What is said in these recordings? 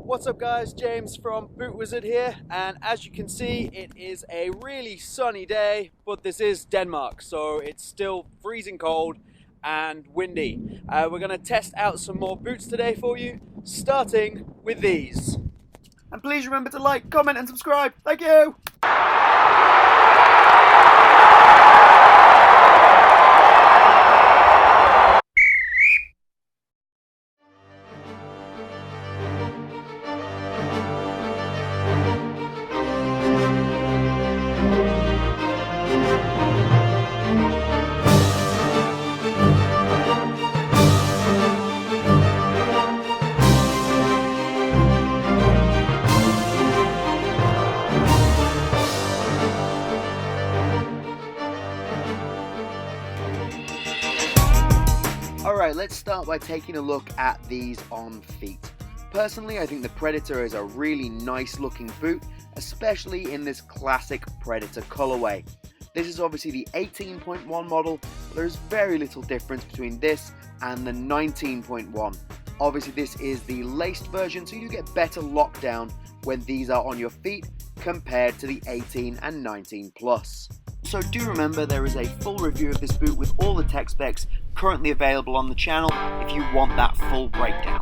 What's up guys, James from Boot Wizard here, and as you can see it is a really sunny day, but this is Denmark so it's still freezing cold and windy. We're going to test out some more boots today for you, starting with these. And please remember to like, comment and subscribe. Thank you! Alright, let's start by taking a look at these on feet. Personally, I think the Predator is a really nice looking boot, especially in this classic Predator colorway. This is obviously the 18.1 model, but there's very little difference between this and the 19.1. Obviously this is the laced version, so you get better lockdown when these are on your feet compared to the 18 and 19 plus. So do remember there is a full review of this boot with all the tech specs currently available on the channel if you want that full breakdown.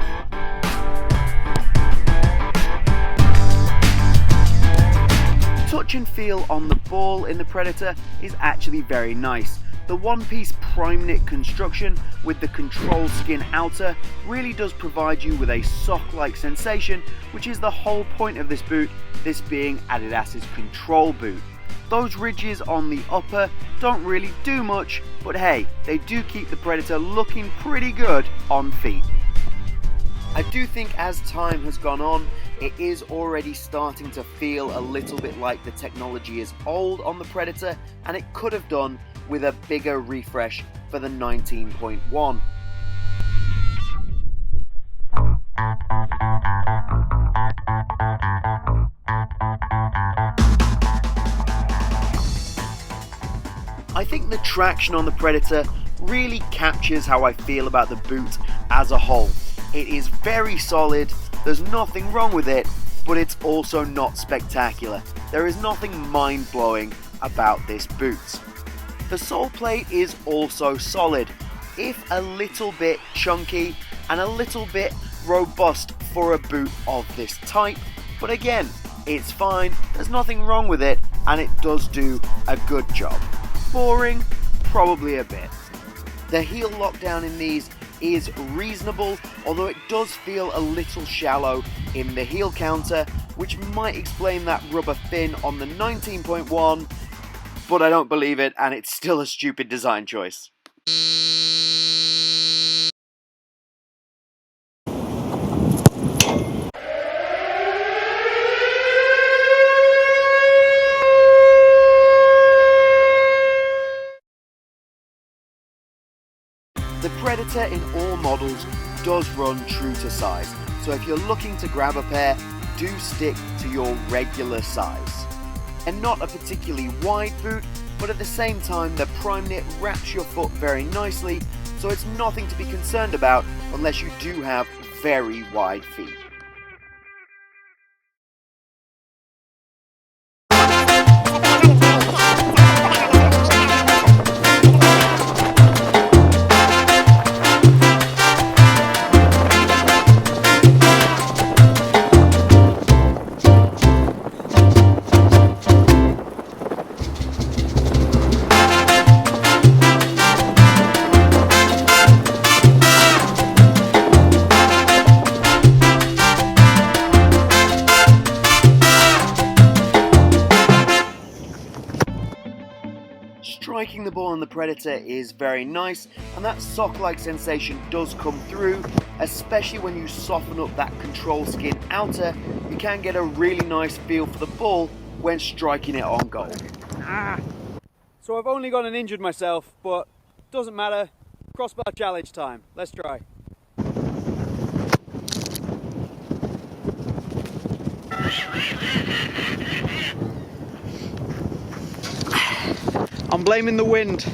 Touch and feel on the ball in the Predator is actually very nice. The one-piece prime knit construction with the control skin outer really does provide you with a sock-like sensation, which is the whole point of this boot, this being Adidas's control boot. Those ridges on the upper don't really do much, but hey, they do keep the Predator looking pretty good on feet. I do think as time has gone on, it is already starting to feel a little bit like the technology is old on the Predator, and it could have done with a bigger refresh for the 19.1. I think the traction on the Predator really captures how I feel about the boot as a whole. It is very solid, there's nothing wrong with it, but it's also not spectacular. There is nothing mind-blowing about this boot. The sole plate is also solid, if a little bit chunky and a little bit robust for a boot of this type, but again, it's fine, there's nothing wrong with it, and it does do a good job. Boring? Probably a bit. The heel lockdown in these is reasonable, although it does feel a little shallow in the heel counter, which might explain that rubber fin on the 19.1, but I don't believe it, and it's still a stupid design choice. The Predator in all models does run true to size, so if you're looking to grab a pair, do stick to your regular size. And not a particularly wide boot, but at the same time the prime knit wraps your foot very nicely, so it's nothing to be concerned about unless you do have very wide feet. Striking the ball on the Predator is very nice, and that sock-like sensation does come through, especially when you soften up that control skin outer. You can get a really nice feel for the ball when striking it on goal. So I've only gone and injured myself, but doesn't matter. Crossbar challenge time. Let's try. I'm blaming the wind.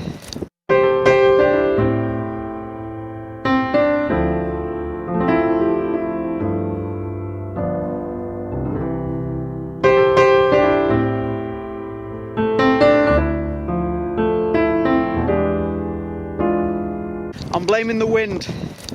I'm blaming the wind.